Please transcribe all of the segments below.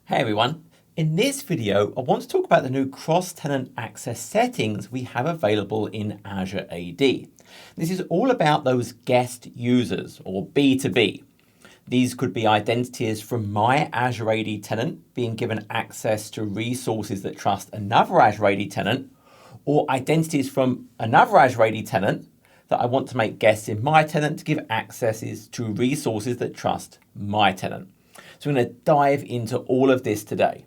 Hey everyone, in this video I want to talk about the new cross-tenant access settings we have available in Azure AD. This is all about those guest users or B2B. These could be identities from my Azure AD tenant being given access to resources that trust another Azure AD tenant, or identities from another Azure AD tenant that I want to make guests in my tenant to give accesses to resources that trust my tenant. So we're going to dive into all of this today.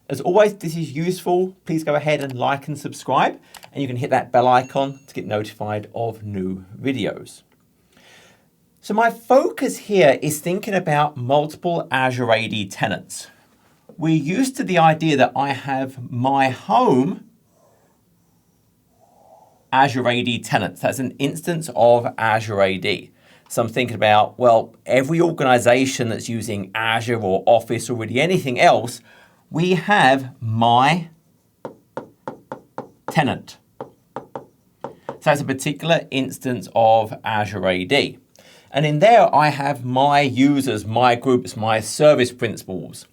As always, if this is useful, please go ahead and like and subscribe, and you can hit that bell icon to get notified of new videos. So my focus here is thinking about multiple Azure AD tenants. We're used to the idea that I have my home Azure AD tenants. That's an instance of Azure AD. So I'm thinking about, well, every organization that's using Azure or Office or really anything else, we have my tenant. So that's a particular instance of Azure AD. And in there, I have my users, my groups, my service principals.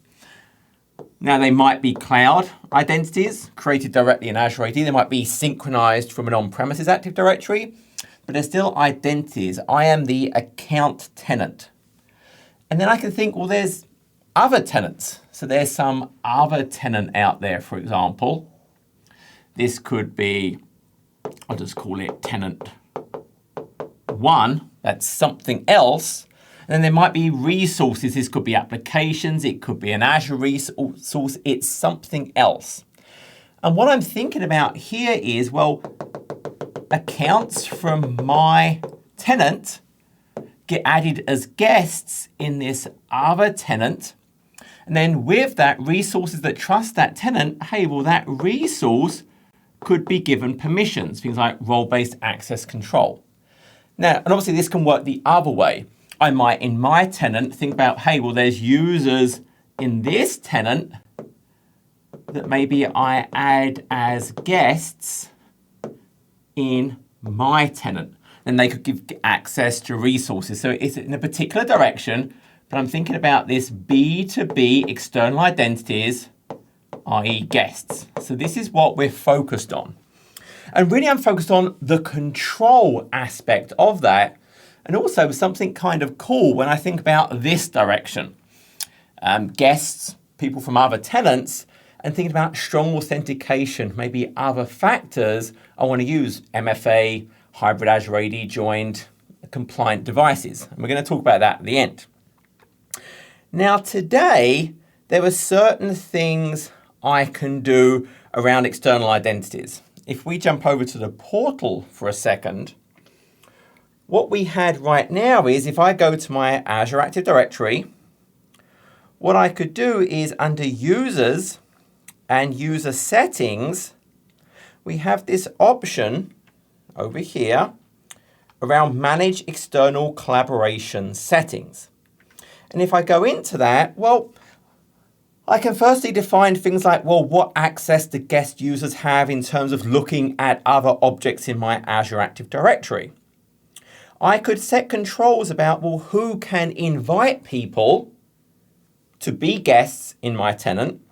Now, they might be cloud identities created directly in Azure AD. They might be synchronized from an on-premises Active Directory, but they're still identities. I am the account tenant. And then I can think, well, there's other tenants. So there's some other tenant out there, for example. This could be, I'll just call it tenant 1. That's something else. And then there might be resources. This could be applications. It could be an Azure resource. It's something else. And what I'm thinking about here is, well, accounts from my tenant get added as guests in this other tenant. And then with that, resources that trust that tenant, hey, well, that resource could be given permissions, things like role-based access control. Now, and obviously this can work the other way. I might, in my tenant, think about, hey, well, there's users in this tenant that maybe I add as guests in my tenant. Then they could give access to resources. So it's in a particular direction, but I'm thinking about this B2B external identities, i.e. guests. So this is what we're focused on. And really I'm focused on the control aspect of that, and also something kind of cool when I think about this direction. Guests, people from other tenants, and thinking about strong authentication, maybe other factors I want to use, MFA, hybrid Azure AD joined, compliant devices. And we're going to talk about that at the end. Now today, there are certain things I can do around external identities. If we jump over to the portal for a second, what we had right now is if I go to my Azure Active Directory, what I could do is under users and user settings, we have this option over here around manage external collaboration settings. And if I go into that, well, I can firstly define things like, well, what access do guest users have in terms of looking at other objects in my Azure Active Directory. I could set controls about, well, who can invite people to be guests in my tenant.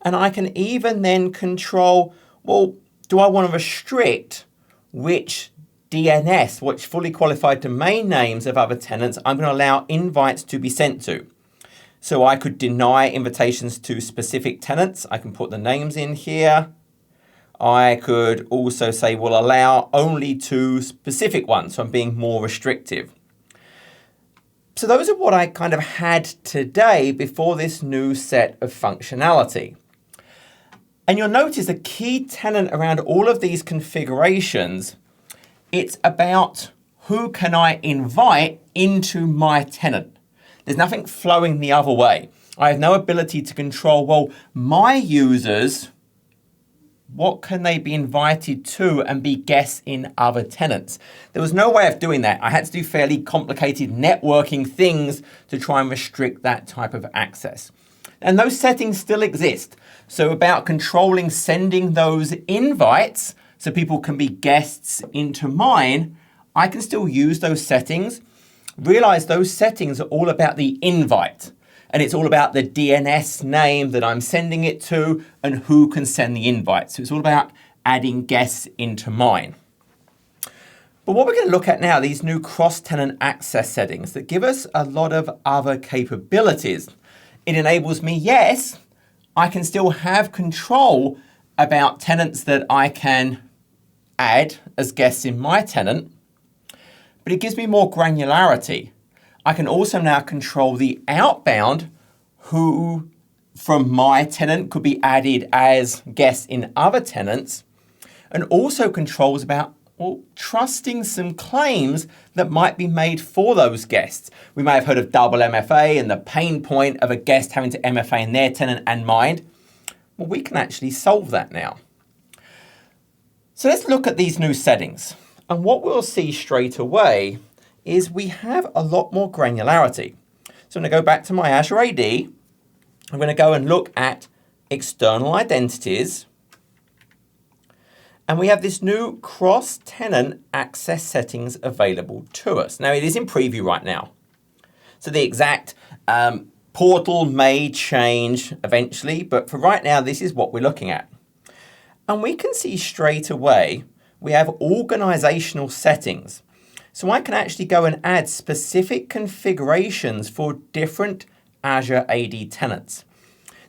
And I can even then control, well, do I want to restrict which DNS, which fully qualified domain names of other tenants I'm going to allow invites to be sent to. So I could deny invitations to specific tenants. I can put the names in here. I could also say, well, allow only to specific ones. So I'm being more restrictive. So those are what I kind of had today before this new set of functionality. And you'll notice a key tenet around all of these configurations, it's about who can I invite into my tenant. There's nothing flowing the other way. I have no ability to control, well, my users, what can they be invited to and be guests in other tenants? There was no way of doing that. I had to do fairly complicated networking things to try and restrict that type of access. And those settings still exist. So about controlling sending those invites so people can be guests into mine, I can still use those settings. Realize those settings are all about the invite. And it's all about the DNS name that I'm sending it to and who can send the invite. So it's all about adding guests into mine. But what we're going to look at now, these new cross-tenant access settings that give us a lot of other capabilities. It enables me, yes, I can still have control about tenants that I can add as guests in my tenant, but it gives me more granularity. I can also now control the outbound who from my tenant could be added as guests in other tenants, and also controls about trusting some claims that might be made for those guests. We may have heard of double MFA and the pain point of a guest having to MFA in their tenant and mine. Well, we can actually solve that now. So let's look at these new settings. And what we'll see straight away is we have a lot more granularity. So I'm going to go back to my Azure AD. I'm going to go and look at external identities. And we have this new cross-tenant access settings available to us. Now it is in preview right now. So the exact portal may change eventually, but for right now, this is what we're looking at. And we can see straight away, we have organizational settings. So I can actually go and add specific configurations for different Azure AD tenants.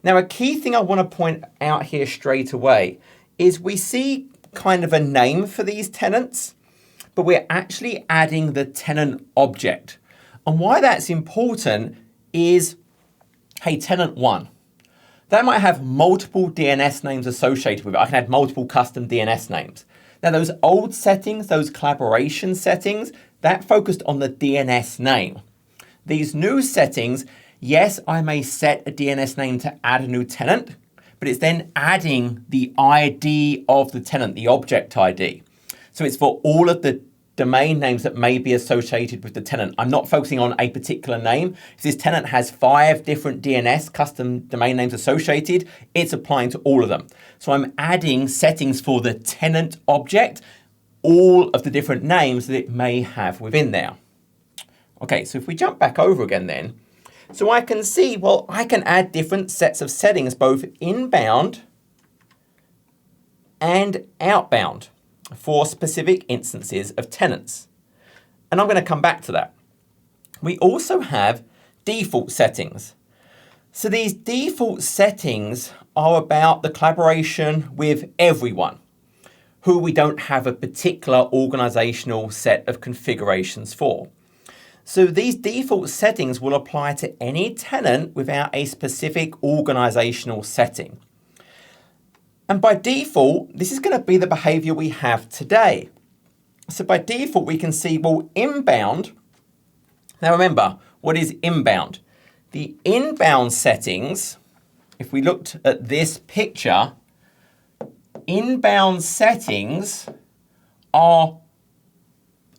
Now, a key thing I want to point out here straight away is we see kind of a name for these tenants, but we're actually adding the tenant object. And why that's important is, hey, tenant one, that might have multiple DNS names associated with it. I can add multiple custom DNS names. Now, those old settings, those collaboration settings, that focused on the DNS name. These new settings, yes, I may set a DNS name to add a new tenant, but it's then adding the ID of the tenant, the object ID. So it's for all of the domain names that may be associated with the tenant. I'm not focusing on a particular name. If this tenant has 5 different DNS custom domain names associated, it's applying to all of them. So I'm adding settings for the tenant object, all of the different names that it may have within there. Okay, so if we jump back over again then, so I can see, well, I can add different sets of settings, both inbound and outbound for specific instances of tenants. And I'm going to come back to that. We also have default settings. So these default settings are about the collaboration with everyone who we don't have a particular organizational set of configurations for. So these default settings will apply to any tenant without a specific organizational setting. And by default, this is going to be the behavior we have today. So by default, we can see, well, inbound. Now remember, what is inbound? The inbound settings, if we looked at this picture, inbound settings are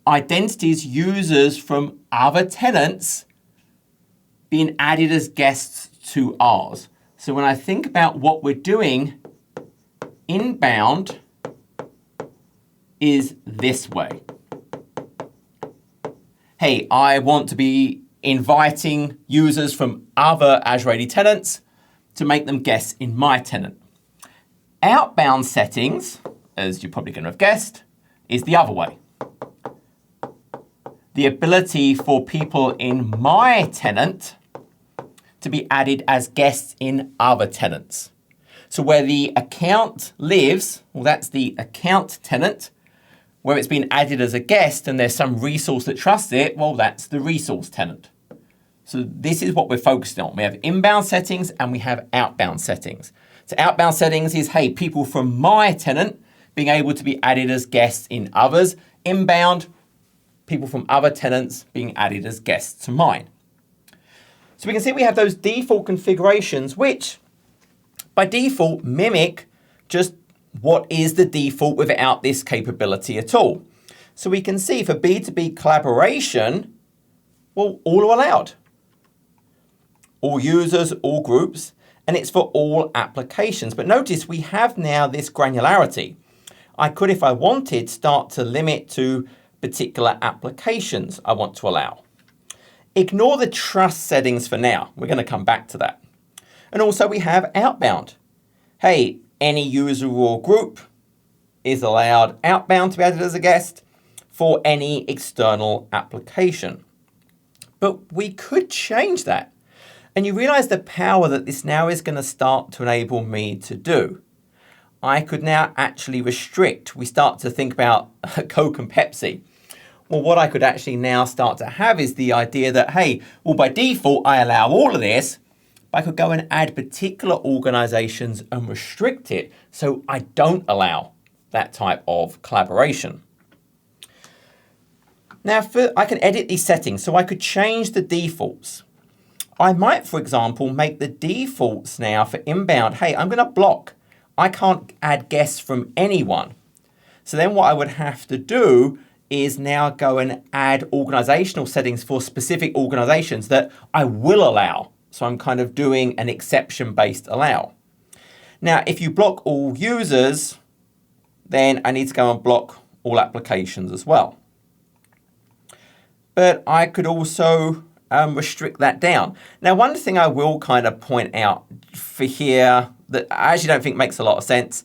identities users from other tenants being added as guests to ours. So when I think about what we're doing, inbound is this way. Hey, I want to be inviting users from other Azure AD tenants to make them guests in my tenant. Outbound settings, as you're probably going to have guessed, is the other way. The ability for people in my tenant to be added as guests in other tenants. So where the account lives, well, that's the account tenant. Where it's been added as a guest and there's some resource that trusts it, well, that's the resource tenant. So this is what we're focused on. We have inbound settings and we have outbound settings. So outbound settings is, hey, people from my tenant being able to be added as guests in others. Inbound, people from other tenants being added as guests to mine. So we can see we have those default configurations, which by default mimic just what is the default without this capability at all. So we can see for B2B collaboration, well, all are allowed. All users, all groups, and it's for all applications. But notice we have now this granularity. I could, if I wanted, start to limit to particular applications I want to allow. Ignore the trust settings for now. We're going to come back to that. And also we have outbound. Hey, any user or group is allowed outbound to be added as a guest for any external application. But we could change that. And you realize the power that this now is going to start to enable me to do. I could now actually restrict. We start to think about Coke and Pepsi. Well, what I could actually now start to have is the idea that, hey, well, by default, I allow all of this, but I could go and add particular organizations and restrict it so I don't allow that type of collaboration. Now, I can edit these settings, so I could change the defaults. I might, for example, make the defaults now for inbound, hey, I'm going to block. I can't add guests from anyone. So then what I would have to do is now go and add organizational settings for specific organizations that I will allow. So I'm kind of doing an exception-based allow. Now, if you block all users, then I need to go and block all applications as well. But I could also restrict that down. Now, one thing I will kind of point out for here that I actually don't think makes a lot of sense,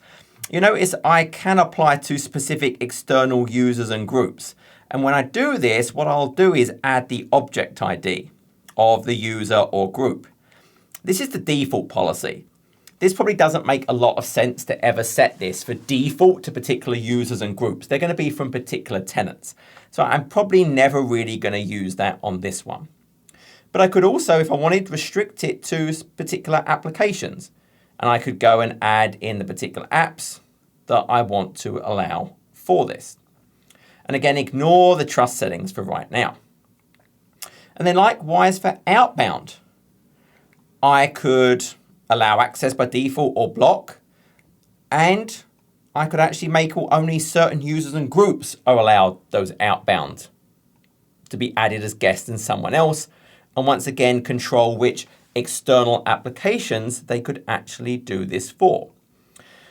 you notice I can apply to specific external users and groups. And when I do this, what I'll do is add the object ID of the user or group. This is the default policy. This probably doesn't make a lot of sense to ever set this for default to particular users and groups. They're going to be from particular tenants. So I'm probably never really going to use that on this one. But I could also, if I wanted, restrict it to particular applications. And I could go and add in the particular apps that I want to allow for this. And again, ignore the trust settings for right now. And then likewise for outbound, I could allow access by default or block. And I could actually make only certain users and groups are allowed those outbound to be added as guests and someone else. And once again, control which external applications they could actually do this for.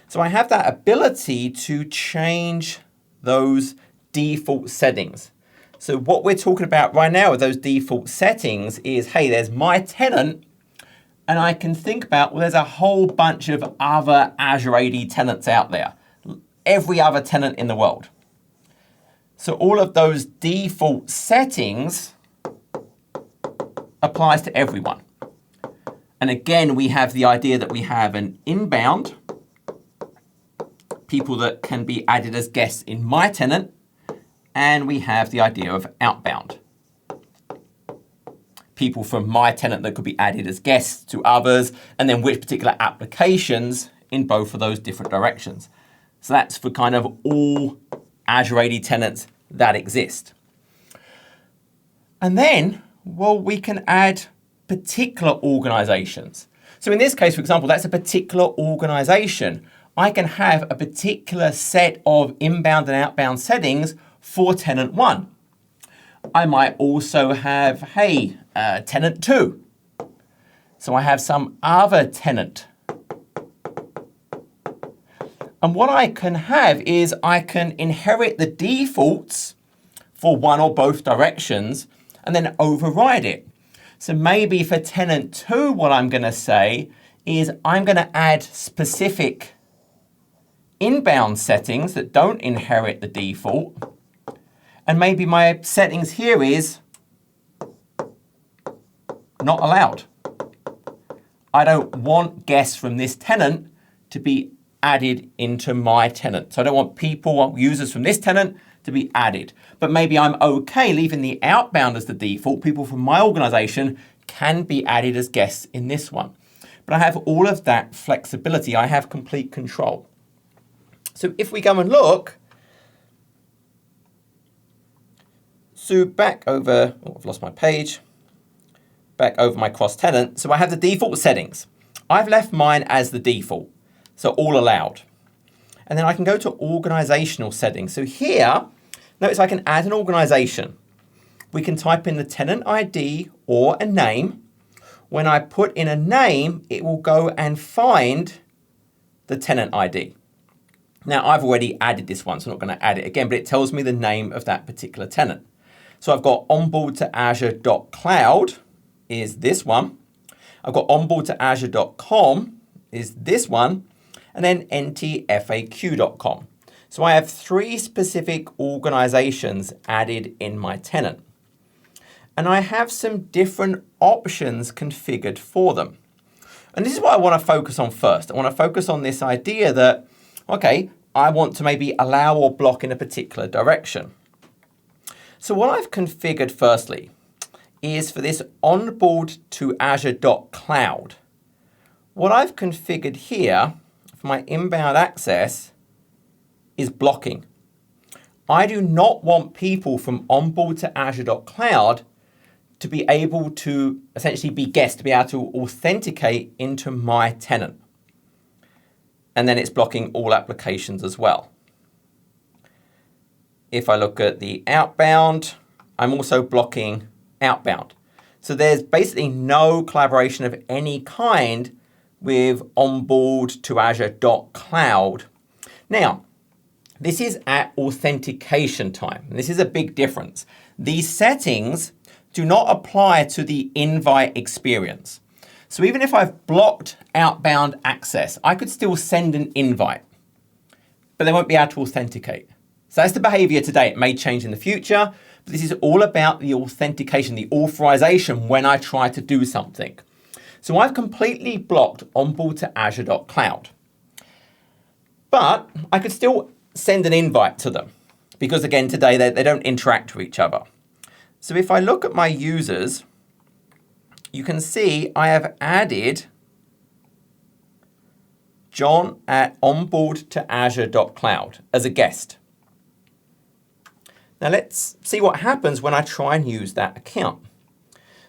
So I have that ability to change those default settings. So what we're talking about right now with those default settings is, hey, there's my tenant, and I can think about, well, there's a whole bunch of other Azure AD tenants out there, every other tenant in the world. So all of those default settings applies to everyone. And again, we have the idea that we have an inbound, people that can be added as guests in my tenant, and we have the idea of outbound, people from my tenant that could be added as guests to others, and then which particular applications in both of those different directions. So that's for kind of all Azure AD tenants that exist. And then, well, we can add particular organizations. So in this case, for example, that's a particular organization. I can have a particular set of inbound and outbound settings for tenant 1. I might also have, hey, tenant 2. So I have some other tenant. And what I can have is I can inherit the defaults for one or both directions and then override it. So maybe for tenant 2, what I'm going to say is I'm going to add specific inbound settings that don't inherit the default. And maybe my settings here is not allowed. I don't want guests from this tenant to be added into my tenant. So I don't want people, users from this tenant to be added. But maybe I'm okay leaving the outbound as the default. People from my organization can be added as guests in this one. But I have all of that flexibility. I have complete control. So if we go and look, so back over, I've lost my page, back over my cross-tenant. So I have the default settings. I've left mine as the default, so all allowed. And then I can go to organizational settings. So here, notice I can add an organization. We can type in the tenant ID or a name. When I put in a name, it will go and find the tenant ID. Now, I've already added this one, so I'm not going to add it again, but it tells me the name of that particular tenant. So I've got onboard to Azure.cloud is this one. I've got onboard to Azure.com is this one, and then ntfaq.com. So I have 3 specific organizations added in my tenant. And I have some different options configured for them. And this is what I want to focus on first. I want to focus on this idea that, okay, I want to maybe allow or block in a particular direction. So what I've configured firstly is for this onboard to Azure.cloud. What I've configured here for my inbound access is blocking. I do not want people from onboard to Azure.cloud to be able to essentially be guests, to be able to authenticate into my tenant. And then it's blocking all applications as well. If I look at the outbound, I'm also blocking outbound. So there's basically no collaboration of any kind with onboard to Azure.cloud. Now, this is at authentication time. And this is a big difference. These settings do not apply to the invite experience. So even if I've blocked outbound access, I could still send an invite, but they won't be able to authenticate. So that's the behavior today. It may change in the future, but this is all about the authentication, the authorization when I try to do something. So I've completely blocked onboard to Azure.cloud. But I could still send an invite to them because again, today they don't interact with each other. So if I look at my users, you can see I have added John at onboard to Azure.cloud as a guest. Now let's see what happens when I try and use that account.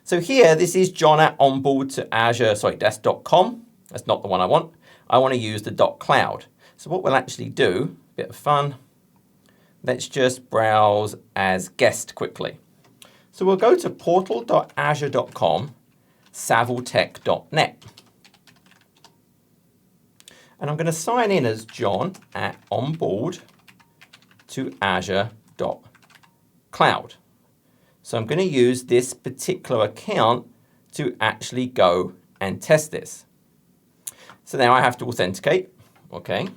So here, this is John at onboard to Azure, that's .com. That's not the one I want. I want to use the .cloud. So what we'll actually do, a bit of fun, let's just browse as guest quickly. So we'll go to portal.azure.com, saviltech.net. And I'm going to sign in as John at onboard to Azure.cloud. So I'm going to use this particular account to actually go and test this. So now I have to authenticate. Okay.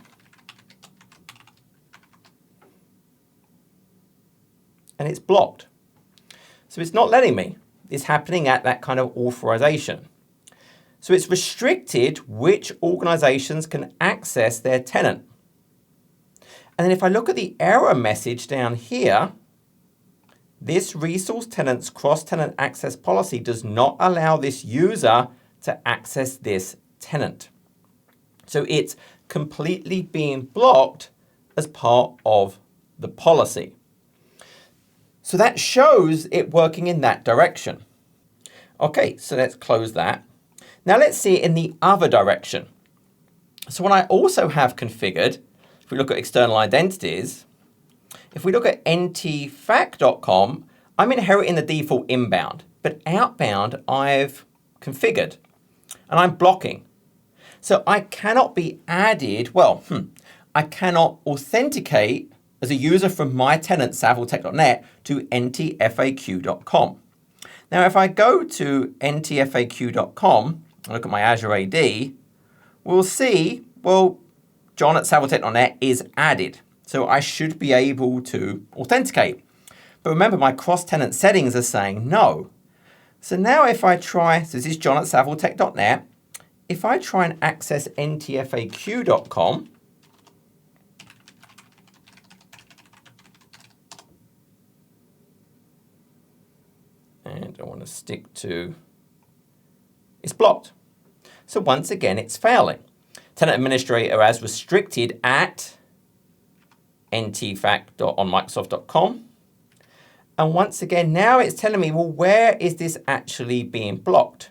And it's blocked. So it's not letting me. It's happening at that kind of authorization. So it's restricted which organizations can access their tenant. And then if I look at the error message down here, this resource tenant's cross-tenant access policy does not allow this user to access this tenant. So it's completely being blocked as part of the policy. So that shows it working in that direction. Okay, so let's close that. Now let's see it in the other direction. So what I also have configured, if we look at external identities, if we look at ntfaq.com, I'm inheriting the default inbound, but outbound I've configured and I'm blocking. So I cannot be added, I cannot authenticate as a user from my tenant, saviltech.net, to ntfaq.com. Now, if I go to ntfaq.com and look at my Azure AD, we'll see, John at saviltech.net is added. So I should be able to authenticate. But remember, my cross-tenant settings are saying no. So now if I try, so this is John at saviltech.net, if I try and access ntfaq.com, and I want to stick to, it's blocked. So once again, it's failing. Tenant administrator as restricted at ntfaq.onmicrosoft.com. And once again, now it's telling me, where is this actually being blocked?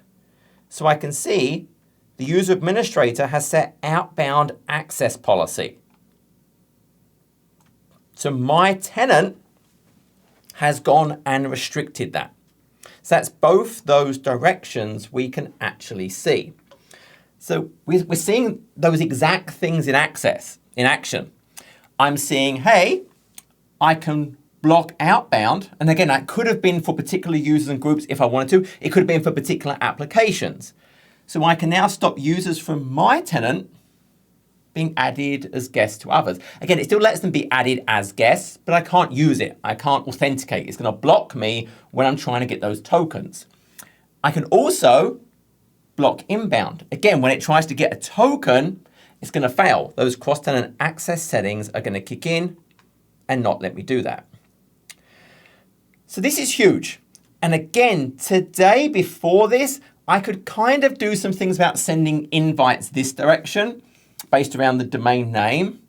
So I can see the user administrator has set outbound access policy. So my tenant has gone and restricted that. So that's both those directions we can actually see. So we're seeing those exact things in action. I'm seeing, hey, I can block outbound. And again, that could have been for particular users and groups if I wanted to. It could have been for particular applications. So I can now stop users from my tenant being added as guests to others. Again, it still lets them be added as guests, but I can't use it. I can't authenticate. It's going to block me when I'm trying to get those tokens. I can also block inbound. Again, when it tries to get a token, it's going to fail. Those cross-tenant access settings are going to kick in and not let me do that. So this is huge. And again, today before this, I could kind of do some things about sending invites this direction based around the domain name,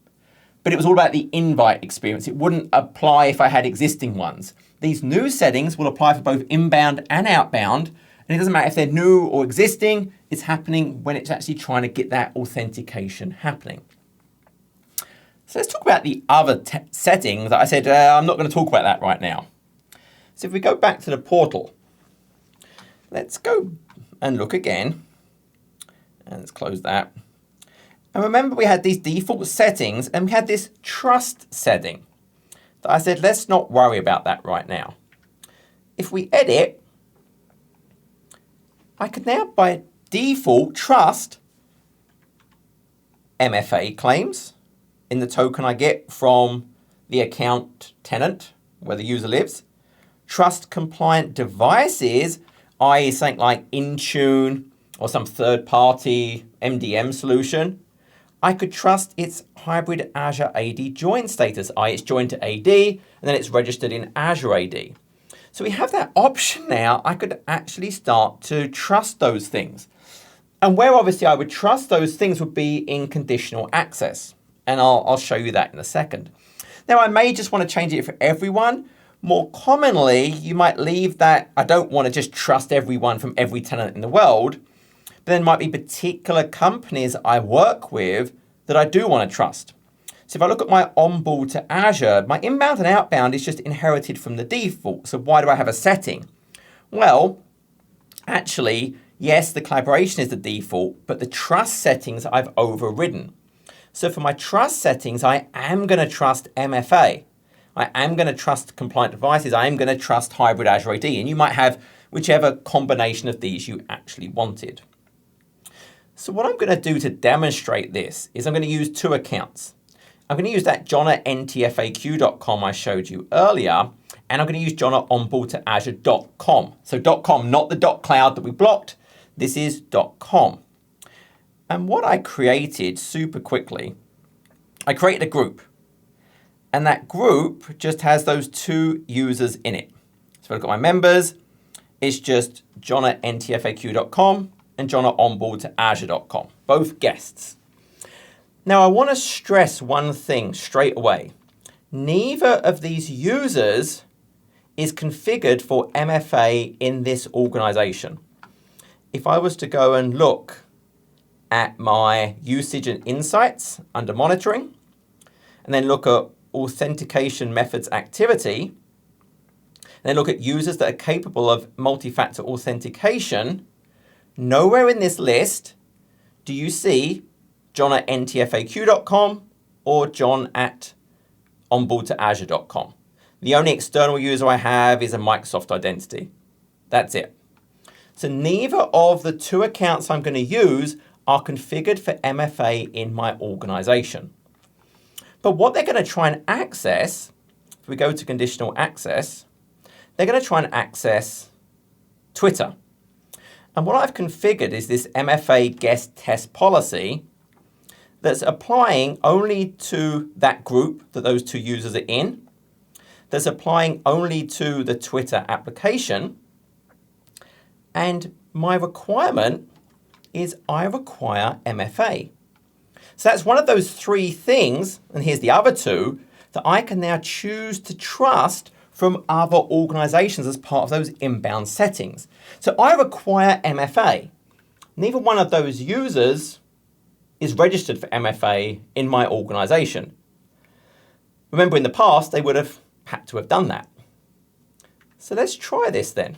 but it was all about the invite experience. It wouldn't apply if I had existing ones. These new settings will apply for both inbound and outbound, and it doesn't matter if they're new or existing, it's happening when it's actually trying to get that authentication happening. So let's talk about the other settings that I said I'm not going to talk about that right now. So if we go back to the portal, let's go and look again, and let's close that. And remember we had these default settings and we had this trust setting that I said, let's not worry about that right now. If we edit, I could now by default trust MFA claims in the token I get from the account tenant where the user lives, trust compliant devices, i.e. something like Intune or some third-party MDM solution. I could trust its hybrid Azure AD join status, i.e. it's joined to AD, and then it's registered in Azure AD. So we have that option now. I could actually start to trust those things. And where obviously I would trust those things would be in conditional access. And I'll show you that in a second. Now I may just want to change it for everyone. More commonly, you might leave that I don't want to just trust everyone from every tenant in the world. But there might be particular companies I work with that I do want to trust. So if I look at my onboard to Azure, my inbound and outbound is just inherited from the default. So why do I have a setting? Well, actually, yes, the collaboration is the default, but the trust settings I've overridden. So for my trust settings, I am going to trust MFA. I am going to trust compliant devices. I am going to trust hybrid Azure AD. And you might have whichever combination of these you actually wanted. So what I'm going to do to demonstrate this is I'm going to use two accounts. I'm going to use that John at ntfaq.com I showed you earlier, and I'm going to use John at onboardtoazure.com. So .com, not the .cloud that we blocked. This is .com. And what I created super quickly, I created a group. And that group just has those two users in it. So if I look at my members, it's just John at ntfaq.com and John at onboardtoazure.com, both guests. Now I want to stress one thing straight away. Neither of these users is configured for MFA in this organization. If I was to go and look at my usage and insights under monitoring, and then look at authentication methods activity, and then look at users that are capable of multi-factor authentication, nowhere in this list do you see John at ntfaq.com or John at onboardtoazure.com. The only external user I have is a Microsoft identity. That's it. So neither of the two accounts I'm going to use are configured for MFA in my organization. But what they're going to try and access, if we go to conditional access, they're going to try and access Twitter. And what I've configured is this MFA guest test policy that's applying only to that group that those two users are in, that's applying only to the Twitter application, and my requirement is I require MFA. So that's one of those three things, and here's the other two, that I can now choose to trust from other organizations as part of those inbound settings. So I require MFA. Neither one of those users is registered for MFA in my organization. Remember in the past, they would have had to have done that. So let's try this then.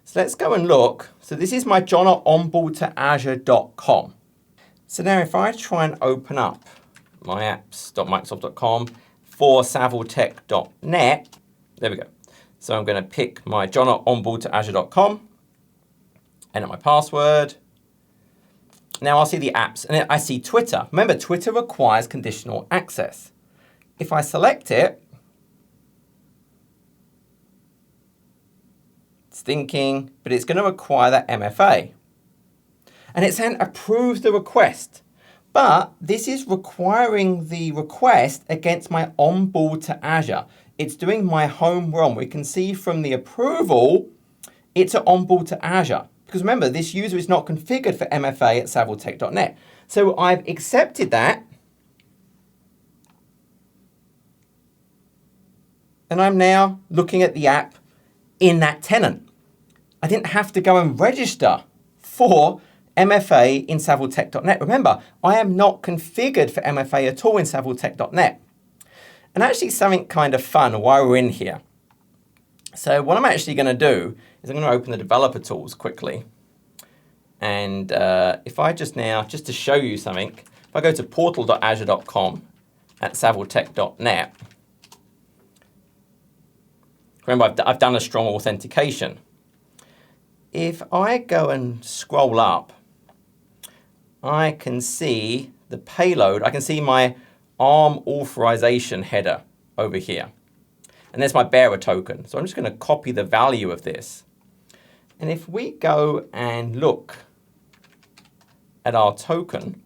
So let's go and look. So this is my John at onboardtoazure.com. So now if I try and open up my apps.microsoft.com for saviltech.net, There we go. So I'm going to pick my john@onboardtoazure.com, enter my password. Now I'll see the apps, and I see Twitter. Remember, Twitter requires conditional access. If I select it, it's thinking, but it's going to require that MFA. And it's saying approve the request. But this is requiring the request against my onboard to Azure. It's doing my home ROM. We can see from the approval, it's an onboard to Azure. Because remember, this user is not configured for MFA at saviltech.net. So I've accepted that. And I'm now looking at the app in that tenant. I didn't have to go and register for MFA in saviltech.net. Remember, I am not configured for MFA at all in saviltech.net. And actually something kind of fun while we're in here. So what I'm actually going to do is I'm going to open the developer tools quickly. And if I just to show you something, if I go to portal.azure.com at saviltech.net, remember I've done a strong authentication. If I go and scroll up, I can see the payload. I can see my ARM authorization header over here. And there's my bearer token. So I'm just going to copy the value of this. And if we go and look at our token,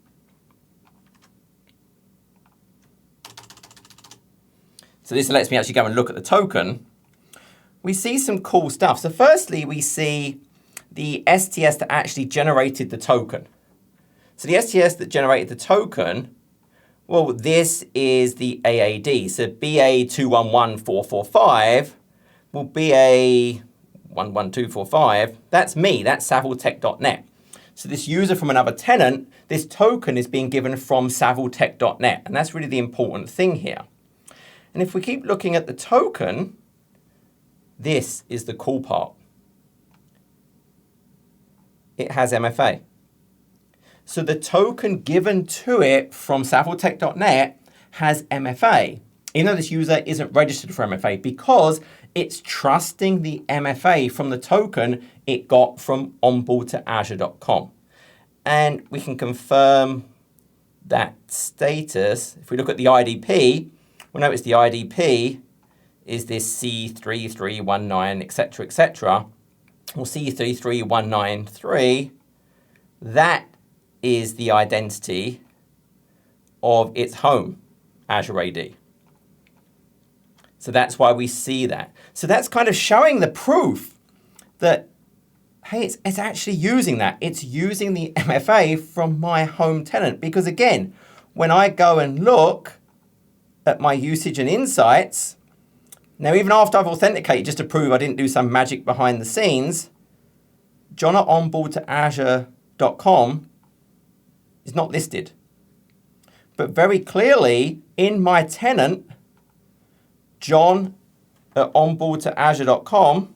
so this lets me actually go and look at the token, we see some cool stuff. So firstly, we see the STS that actually generated the token. So the STS that generated the token, well, this is the AAD. So BA211445 will BA11245. That's me, that's saviltech.net. So this user from another tenant, this token is being given from saviltech.net. And that's really the important thing here. And if we keep looking at the token, this is the cool part. It has MFA. So the token given to it from saviltech.net has MFA, even though this user isn't registered for MFA, because it's trusting the MFA from the token it got from onboardtoazure.com. And we can confirm that status. If we look at the IDP, we'll notice the IDP is this C3319, etc., etc. Or C33193. That is the identity of its home, Azure AD. So that's why we see that. So that's kind of showing the proof that, hey, it's actually using that. It's using the MFA from my home tenant. Because again, when I go and look at my usage and insights, now even after I've authenticated, just to prove I didn't do some magic behind the scenes, John at onboardtoazure.com is not listed. But very clearly, in my tenant, John at onboardtoazure.com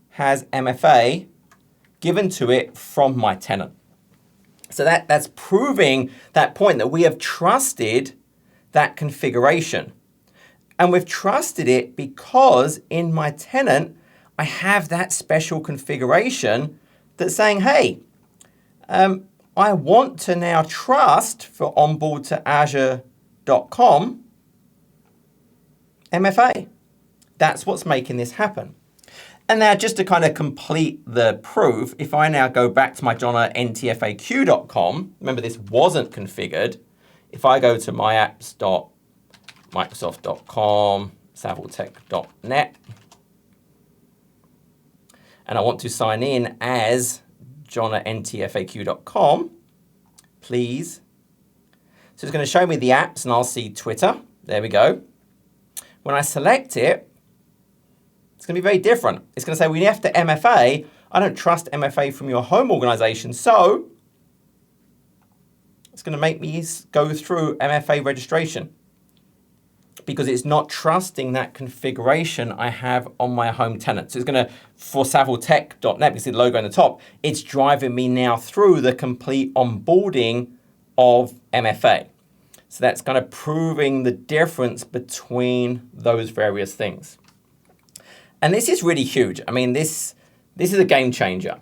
has MFA given to it from my tenant. So that's proving that point that we have trusted that configuration. And we've trusted it because in my tenant, I have that special configuration that's saying, hey, I want to now trust for onboardtoazure.com MFA. That's what's making this happen. And now just to kind of complete the proof, if I now go back to my john@ntfaq.com, remember this wasn't configured. If I go to myapps.microsoft.com, saviltech.net, and I want to sign in as john@ntfaq.com, please. So it's going to show me the apps, and I'll see Twitter. There we go. When I select it, it's going to be very different. It's going to say, we have to MFA. I don't trust MFA from your home organization, so it's going to make me go through MFA registration because it's not trusting that configuration I have on my home tenant. So it's going to, for saviltech.net, because the logo on the top, it's driving me now through the complete onboarding of MFA. So that's kind of proving the difference between those various things. And this is really huge. I mean, this is a game changer.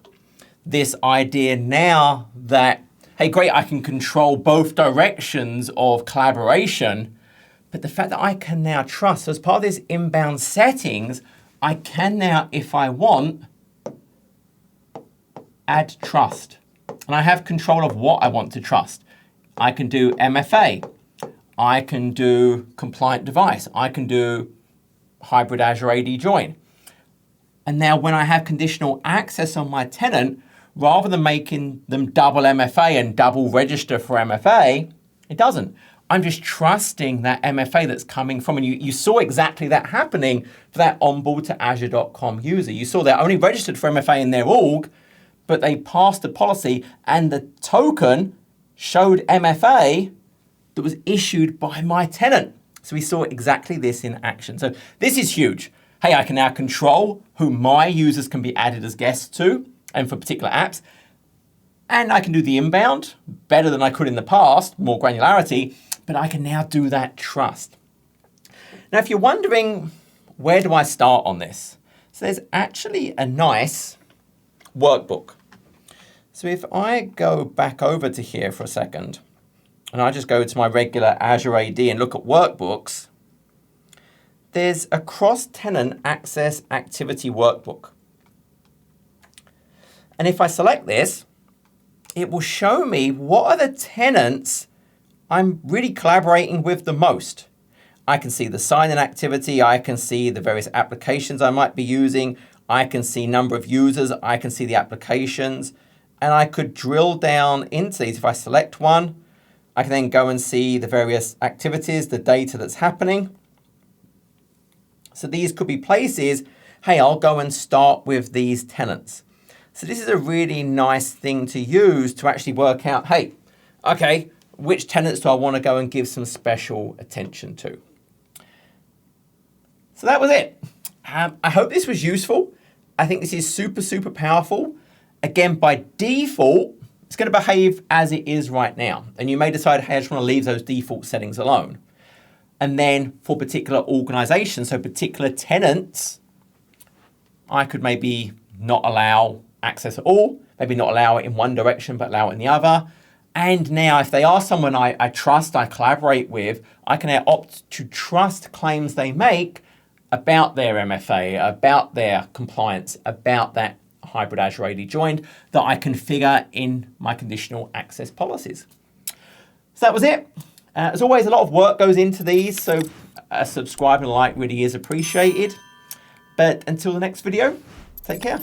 This idea now that, hey, great, I can control both directions of collaboration, but the fact that I can now trust, so as part of this inbound settings, I can now, if I want, add trust. And I have control of what I want to trust. I can do MFA. I can do compliant device. I can do hybrid Azure AD join. And now when I have conditional access on my tenant, rather than making them double MFA and double register for MFA, it doesn't. I'm just trusting that MFA that's coming from, and you saw exactly that happening for that onboard to Azure.com user. You saw they're only registered for MFA in their org, but they passed the policy and the token showed MFA that was issued by my tenant. So we saw exactly this in action. So this is huge. Hey, I can now control who my users can be added as guests to and for particular apps. And I can do the inbound better than I could in the past, more granularity, but I can now do that trust. Now, if you're wondering, where do I start on this? So there's actually a nice workbook. So if I go back over to here for a second, and I just go to my regular Azure AD and look at workbooks, there's a cross-tenant access activity workbook. And if I select this, it will show me what are the tenants I'm really collaborating with the most. I can see the sign-in activity. I can see the various applications I might be using. I can see number of users. I can see the applications. And I could drill down into these. If I select one, I can then go and see the various activities, the data that's happening. So these could be places, hey, I'll go and start with these tenants. So this is a really nice thing to use to actually work out, hey, okay, which tenants do I want to go and give some special attention to? So that was it. I hope this was useful. I think this is super, super powerful. Again, by default, it's going to behave as it is right now. And you may decide, hey, I just want to leave those default settings alone. And then for particular organizations, so particular tenants, I could maybe not allow access at all, maybe not allow it in one direction, but allow it in the other. And now if they are someone I trust, I collaborate with, I can now opt to trust claims they make about their MFA, about their compliance, about that hybrid Azure AD joined that I configure in my conditional access policies. So that was it. As always, a lot of work goes into these, so a subscribe and a like really is appreciated. But until the next video, take care.